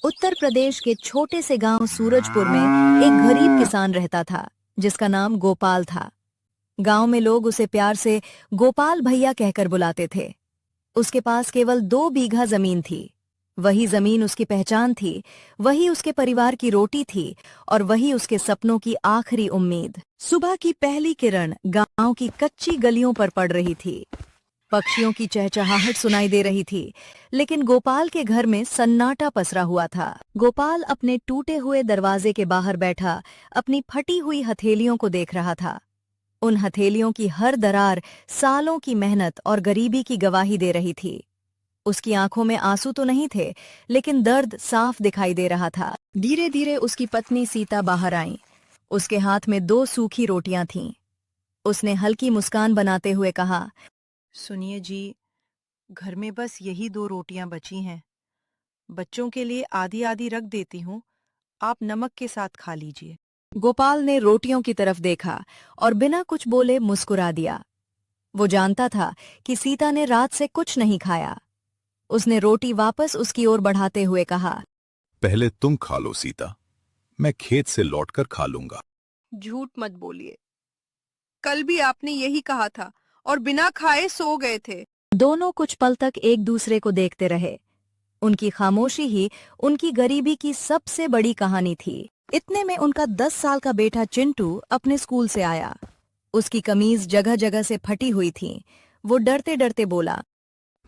उत्तर प्रदेश के छोटे से गांव सूरजपुर में एक गरीब किसान रहता था जिसका नाम गोपाल था। गांव में लोग उसे प्यार से गोपाल भैया कहकर बुलाते थे। उसके पास केवल 2 बीघा जमीन थी। वही जमीन उसकी पहचान थी, वही उसके परिवार की रोटी थी और वही उसके सपनों की आखिरी उम्मीद। सुबह की पहली किरण गांव की कच्ची गलियों पर पड़ रही थी। पक्षियों की चहचहाहट सुनाई दे रही थी, लेकिन गोपाल के घर में सन्नाटा पसरा हुआ था। गोपाल अपने टूटे हुए दरवाजे के बाहर बैठा अपनी फटी हुई हथेलियों को देख रहा था। उन हथेलियों की हर दरार सालों की मेहनत और गरीबी की गवाही दे रही थी। उसकी आंखों में आंसू तो नहीं थे, लेकिन दर्द साफ दिखाई दे रहा था। धीरे धीरे उसकी पत्नी सीता बाहर आई। उसके हाथ में 2 सूखी रोटियां थीं। उसने हल्की मुस्कान बनाते हुए कहा, सुनिए जी, घर में बस यही 2 रोटियां बची हैं। बच्चों के लिए आधी आधी रख देती हूँ, आप नमक के साथ खा लीजिए। गोपाल ने रोटियों की तरफ देखा और बिना कुछ बोले मुस्कुरा दिया। वो जानता था कि सीता ने रात से कुछ नहीं खाया। उसने रोटी वापस उसकी ओर बढ़ाते हुए कहा, पहले तुम खा लो सीता, मैं खेत से लौटकर खा लूंगा। झूठ मत बोलिए, कल भी आपने यही कहा था और बिना खाए सो गए थे। दोनों कुछ पल तक एक दूसरे को देखते रहे। उनकी खामोशी ही उनकी गरीबी की सबसे बड़ी कहानी थी। इतने में उनका 10 साल का बेटा चिंटू अपने स्कूल से आया। उसकी कमीज जगह जगह से फटी हुई थी। वो डरते डरते बोला,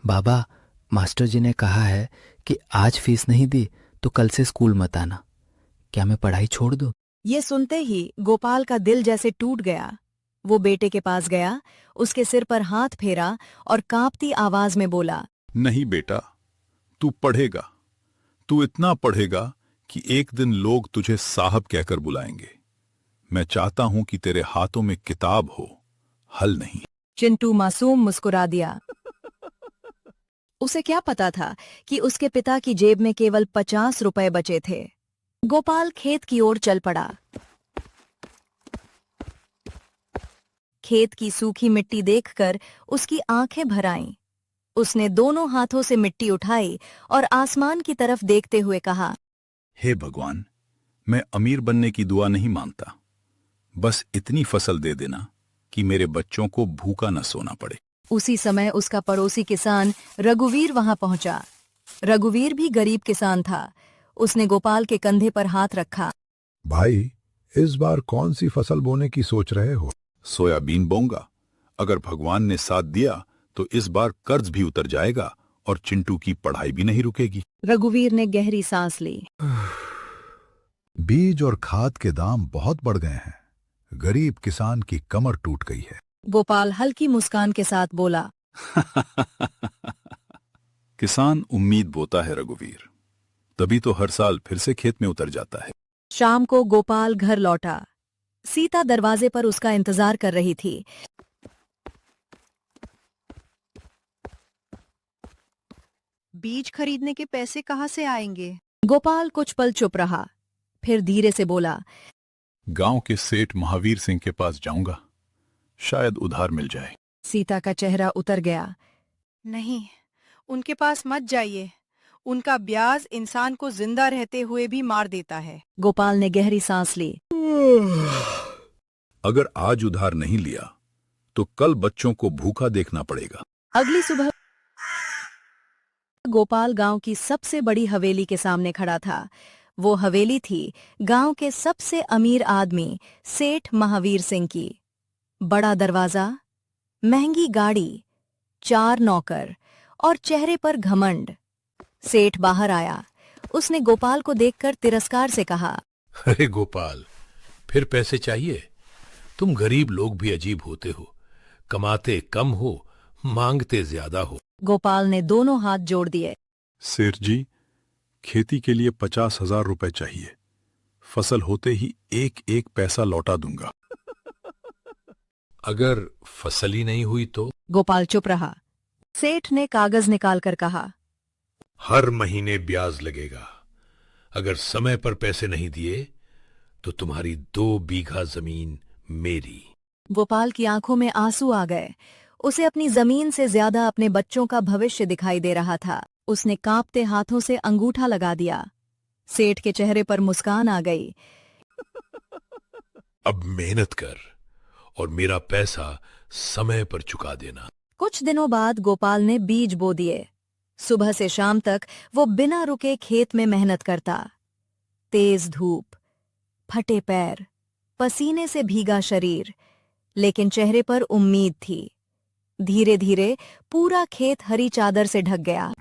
बाबा, मास्टर जी ने कहा है कि आज फीस नहीं दी तो कल से स्कूल मत आना। क्या मैं पढ़ाई छोड़ दूं? ये सुनते ही गोपाल का दिल जैसे टूट गया। वो बेटे के पास गया, उसके सिर पर हाथ फेरा और कांपती आवाज में बोला, नहीं बेटा, तू पढ़ेगा। तू इतना पढ़ेगा कि एक दिन लोग तुझे साहब कहकर बुलाएंगे। मैं चाहता हूं कि तेरे हाथों में किताब हो, हल नहीं। चिंटू मासूम मुस्कुरा दिया। उसे क्या पता था कि उसके पिता की जेब में केवल 50 रुपए बचे थे। गोपाल खेत की ओर चल पड़ा। खेत की सूखी मिट्टी देखकर उसकी आंखें भर आईं। उसने दोनों हाथों से मिट्टी उठाई और आसमान की तरफ देखते हुए कहा, हे भगवान, मैं अमीर बनने की दुआ नहीं मांगता, बस इतनी फसल दे देना कि मेरे बच्चों को भूखा न सोना पड़े। उसी समय उसका पड़ोसी किसान रघुवीर वहां पहुंचा। रघुवीर भी गरीब किसान था। उसने गोपाल के कंधे पर हाथ रखा। भाई, इस बार कौन सी फसल बोने की सोच रहे हो? सोयाबीन बोऊंगा। अगर भगवान ने साथ दिया तो इस बार कर्ज भी उतर जाएगा और चिंटू की पढ़ाई भी नहीं रुकेगी। रघुवीर ने गहरी सांस ली। बीज और खाद के दाम बहुत बढ़ गए हैं। गरीब किसान की कमर टूट गई है। गोपाल हल्की मुस्कान के साथ बोला, किसान उम्मीद बोता है रघुवीर, तभी तो हर साल फिर से खेत में उतर जाता है। शाम को गोपाल घर लौटा। सीता दरवाजे पर उसका इंतजार कर रही थी। बीज खरीदने के पैसे कहाँ से आएंगे? गोपाल कुछ पल चुप रहा, फिर धीरे से बोला, गांव के सेठ महावीर सिंह के पास जाऊंगा, शायद उधार मिल जाए। सीता का चेहरा उतर गया। नहीं, उनके पास मत जाइए। उनका ब्याज इंसान को जिंदा रहते हुए भी मार देता है। गोपाल ने गहरी सांस ली। अगर आज उधार नहीं लिया तो कल बच्चों को भूखा देखना पड़ेगा। अगली सुबह गोपाल गांव की सबसे बड़ी हवेली के सामने खड़ा था। वो हवेली थी गांव के सबसे अमीर आदमी सेठ महावीर सिंह की। बड़ा दरवाजा, महंगी गाड़ी, 4 नौकर और चेहरे पर घमंड। सेठ बाहर आया। उसने गोपाल को देखकर तिरस्कार से कहा, अरे गोपाल, फिर पैसे चाहिए? तुम गरीब लोग भी अजीब होते हो, कमाते कम हो, मांगते ज्यादा हो। गोपाल ने दोनों हाथ जोड़ दिए। सेठ जी, खेती के लिए 50,000 रुपए चाहिए। फसल होते ही एक एक पैसा लौटा दूंगा। अगर फसल ही नहीं हुई तो? गोपाल चुप रहा। सेठ ने कागज निकालकर कहा, हर महीने ब्याज लगेगा। अगर समय पर पैसे नहीं दिए तो तुम्हारी 2 बीघा जमीन मेरी। गोपाल की आंखों में आंसू आ गए। उसे अपनी जमीन से ज्यादा अपने बच्चों का भविष्य दिखाई दे रहा था। उसने कांपते हाथों से अंगूठा लगा दिया। सेठ के चेहरे पर मुस्कान आ गई। अब मेहनत कर और मेरा पैसा समय पर चुका देना। कुछ दिनों बाद गोपाल ने बीज बो दिए। सुबह से शाम तक वो बिना रुके खेत में मेहनत करता। तेज धूप, फटे पैर, पसीने से भीगा शरीर, लेकिन चेहरे पर उम्मीद थी। धीरे धीरे पूरा खेत हरी चादर से ढक गया।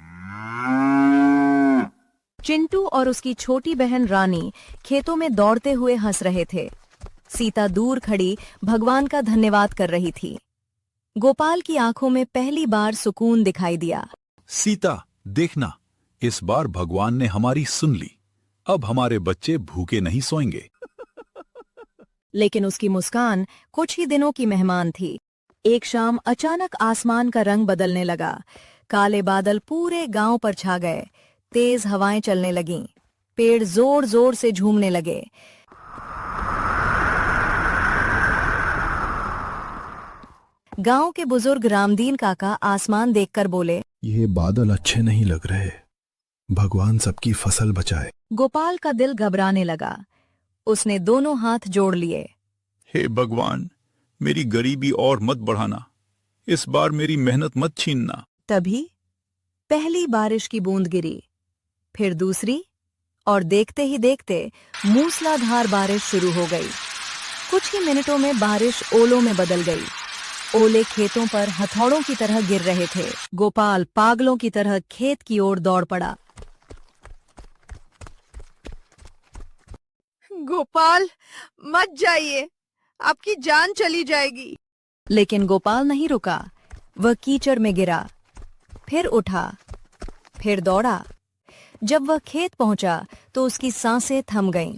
चिंटू और उसकी छोटी बहन रानी खेतों में दौड़ते हुए हंस रहे थे। सीता दूर खड़ी भगवान का धन्यवाद कर रही थी। गोपाल की आंखों में पहली बार सुकून दिखाई दिया। सीता, देखना, इस बार भगवान ने हमारी सुन ली। अब हमारे बच्चे भूखे नहीं सोएंगे। लेकिन उसकी मुस्कान कुछ ही दिनों की मेहमान थी। एक शाम अचानक आसमान का रंग बदलने लगा। काले बादल पूरे गांव पर छा गए। तेज हवाएं चलने लगीं। पेड़ जोर जोर से झूमने लगे। गांव के बुजुर्ग रामदीन काका आसमान देखकर बोले, ये बादल अच्छे नहीं लग रहे। भगवान सबकी फसल बचाए। गोपाल का दिल घबराने लगा। उसने दोनों हाथ जोड़ लिए। हे भगवान, मेरी गरीबी और मत बढ़ाना। इस बार मेरी मेहनत मत छीनना। तभी पहली बारिश की बूंद गिरी, फिर दूसरी, और देखते ही देखते मूसलाधार बारिश शुरू हो गई। कुछ ही मिनटों में बारिश ओलों में बदल गई। ओले खेतों पर हथौड़ों की तरह गिर रहे थे। गोपाल पागलों की तरह खेत की ओर दौड़ पड़ा। गोपाल, मत जाइए, आपकी जान चली जाएगी। लेकिन गोपाल नहीं रुका। वह कीचड़ में गिरा, फिर उठा, फिर दौड़ा। जब वह खेत पहुंचा तो उसकी सांसें थम गईं।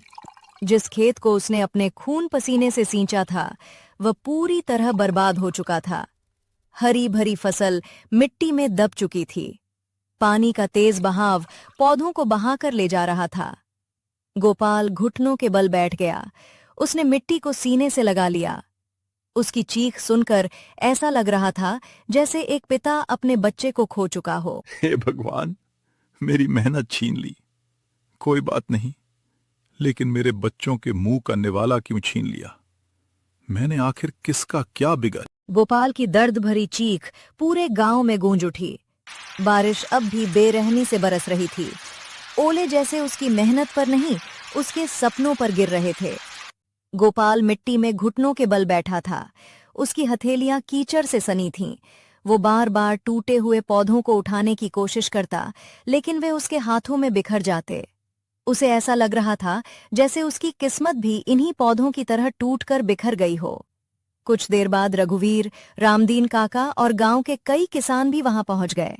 जिस खेत को उसने अपने खून पसीने से सींचा था, वह पूरी तरह बर्बाद हो चुका था। हरी भरी फसल मिट्टी में दब चुकी थी। पानी का तेज बहाव पौधों को बहाकर ले जा रहा था। गोपाल घुटनों के बल बैठ गया। उसने मिट्टी को सीने से लगा लिया। उसकी चीख सुनकर ऐसा लग रहा था जैसे एक पिता अपने बच्चे को खो चुका हो। हे भगवान, मेरी मेहनत छीन ली। कोई बात नहीं, लेकिन मेरे बच्चों के मुंह का निवाला क्यों छीन लिया? मैंने आखिर किसका क्या बिगाड़ा? गोपाल की दर्द भरी चीख पूरे गांव में गूंज उठी। बारिश अब भी बेरहमी से बरस रही थी। ओले जैसे उसकी मेहनत पर नहीं, उसके सपनों पर गिर रहे थे। गोपाल मिट्टी में घुटनों के बल बैठा था। उसकी हथेलियां कीचड़ से सनी थीं। वो बार बार टूटे हुए पौधों को उठाने की कोशिश करता, लेकिन वे उसके हाथों में बिखर जाते। उसे ऐसा लग रहा था जैसे उसकी किस्मत भी इन्हीं पौधों की तरह टूटकर बिखर गई हो। कुछ देर बाद रघुवीर, रामदीन काका और गांव के कई किसान भी वहां पहुंच गए।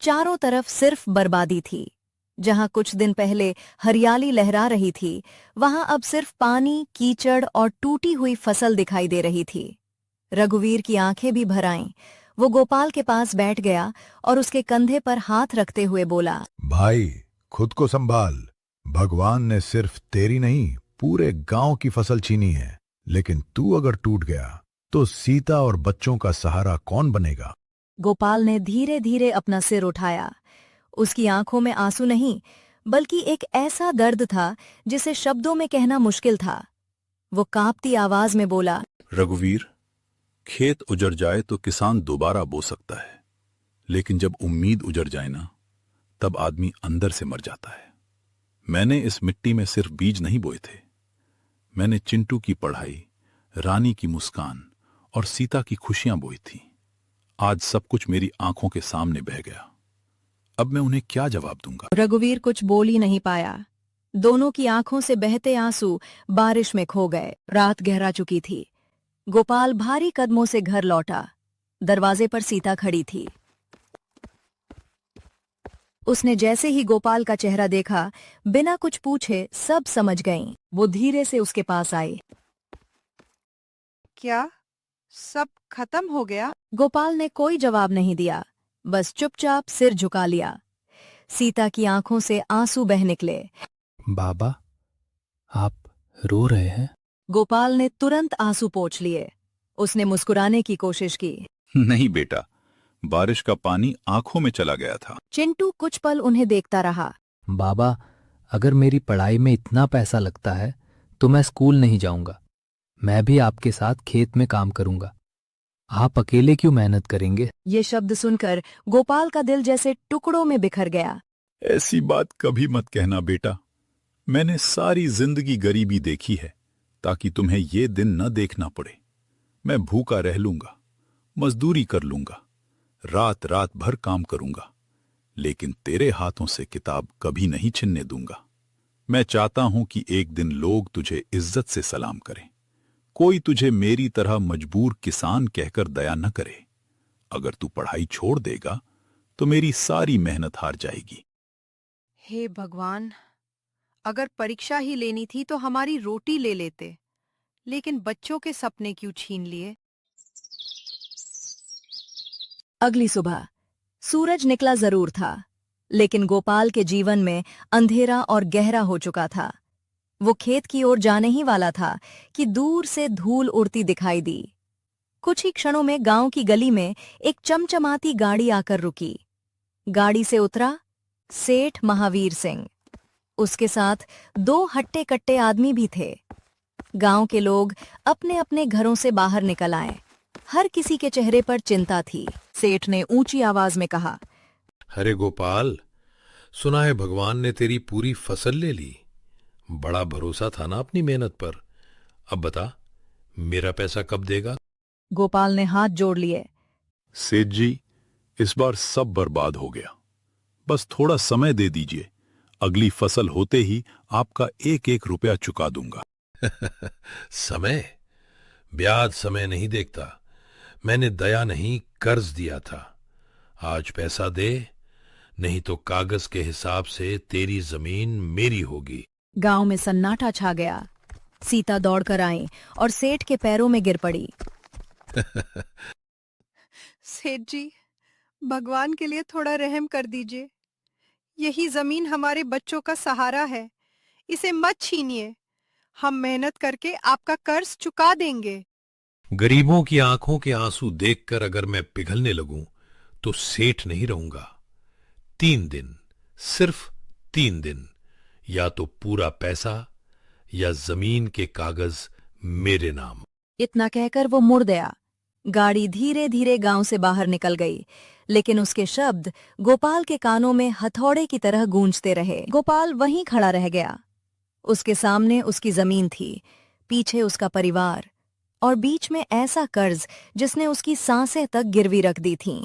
चारों तरफ सिर्फ बर्बादी थी। जहां कुछ दिन पहले हरियाली लहरा रही थी, वहां अब सिर्फ पानी, कीचड़ और टूटी हुई फसल दिखाई दे रही थी। रघुवीर की आंखें भी भर आईं। वो गोपाल के पास बैठ गया और उसके कंधे पर हाथ रखते हुए बोला, भाई, खुद को संभाल। भगवान ने सिर्फ तेरी नहीं, पूरे गांव की फसल छीनी है। लेकिन तू अगर टूट गया तो सीता और बच्चों का सहारा कौन बनेगा? गोपाल ने धीरे धीरे अपना सिर उठाया। उसकी आंखों में आंसू नहीं, बल्कि एक ऐसा दर्द था जिसे शब्दों में कहना मुश्किल था। वो कांपती आवाज में बोला, रघुवीर, खेत उजड़ जाए तो किसान दोबारा बो सकता है, लेकिन जब उम्मीद उजड़ जाए ना, तब आदमी अंदर से मर जाता है। मैंने इस मिट्टी में सिर्फ बीज नहीं बोए थे। मैंने चिंटू की पढ़ाई, रानी की मुस्कान और सीता की खुशियां बोई थी। आज सब कुछ मेरी आंखों के सामने बह गया। अब मैं उन्हें क्या जवाब दूंगा? रघुवीर कुछ बोल ही नहीं पाया। दोनों की आंखों से बहते आंसू बारिश में खो गए। रात गहरा चुकी थी। गोपाल भारी कदमों से घर लौटा। दरवाजे पर सीता खड़ी थी। उसने जैसे ही गोपाल का चेहरा देखा, बिना कुछ पूछे सब समझ गईं। वो धीरे से उसके पास आई। क्या सब खत्म हो गया? गोपाल ने कोई जवाब नहीं दिया, बस चुपचाप सिर झुका लिया। सीता की आंखों से आंसू बह निकले। बाबा, आप रो रहे हैं? गोपाल ने तुरंत आंसू पोंछ लिए। उसने मुस्कुराने की कोशिश की। नहीं बेटा, बारिश का पानी आंखों में चला गया था। चिंटू कुछ पल उन्हें देखता रहा। बाबा, अगर मेरी पढ़ाई में इतना पैसा लगता है तो मैं स्कूल नहीं जाऊंगा। मैं भी आपके साथ खेत में काम करूंगा। आप अकेले क्यों मेहनत करेंगे? ये शब्द सुनकर गोपाल का दिल जैसे टुकड़ों में बिखर गया। ऐसी बात कभी मत कहना बेटा। मैंने सारी जिंदगी गरीबी देखी है ताकि तुम्हें ये दिन न देखना पड़े। मैं भूखा रह लूंगा, मजदूरी कर लूंगा, रात रात भर काम करूंगा, लेकिन तेरे हाथों से किताब कभी नहीं छीनने दूंगा। मैं चाहता हूं कि एक दिन लोग तुझे इज्जत से सलाम करें। कोई तुझे मेरी तरह मजबूर किसान कहकर दया न करे। अगर तू पढ़ाई छोड़ देगा तो मेरी सारी मेहनत हार जाएगी। हे भगवान, अगर परीक्षा ही लेनी थी तो हमारी रोटी ले लेते, लेकिन बच्चों के सपने क्यों छीन लिए? अगली सुबह सूरज निकला जरूर था, लेकिन गोपाल के जीवन में अंधेरा और गहरा हो चुका था। वो खेत की ओर जाने ही वाला था कि दूर से धूल उड़ती दिखाई दी। कुछ ही क्षणों में गांव की गली में एक चमचमाती गाड़ी आकर रुकी। गाड़ी से उतरा सेठ महावीर सिंह। उसके साथ 2 हट्टे-कट्टे आदमी भी थे। गांव के लोग अपने अपने घरों से बाहर निकल आए। हर किसी के चेहरे पर चिंता थी। सेठ ने ऊंची आवाज में कहा, अरे गोपाल, सुना है भगवान ने तेरी पूरी फसल ले ली। बड़ा भरोसा था ना अपनी मेहनत पर। अब बता, मेरा पैसा कब देगा? गोपाल ने हाथ जोड़ लिए। सेठ जी, इस बार सब बर्बाद हो गया। बस थोड़ा समय दे दीजिए। अगली फसल होते ही आपका 1-1 रुपया चुका दूंगा। समय? ब्याज समय नहीं देखता। मैंने दया नहीं, कर्ज दिया था। आज पैसा दे, नहीं तो कागज के हिसाब से तेरी जमीन मेरी होगी। गांव में सन्नाटा छा गया। सीता दौड़कर आई और सेठ के पैरों में गिर पड़ी। सेठ जी, भगवान के लिए थोड़ा रहम कर दीजिए। यही जमीन हमारे बच्चों का सहारा है, इसे मत छीनिए। हम मेहनत करके आपका कर्ज चुका देंगे। गरीबों की आंखों के आंसू देखकर अगर मैं पिघलने लगूं तो सेठ नहीं रहूंगा। 3 दिन, सिर्फ 3 दिन, या तो पूरा पैसा या जमीन के कागज मेरे नाम। इतना कहकर वो मुड़ गया। गाड़ी धीरे धीरे गांव से बाहर निकल गई, लेकिन उसके शब्द गोपाल के कानों में हथौड़े की तरह गूंजते रहे। गोपाल वहीं खड़ा रह गया। उसके सामने उसकी जमीन थी, पीछे उसका परिवार और बीच में ऐसा कर्ज जिसने उसकी सांसें तक गिरवी रख दी थीं।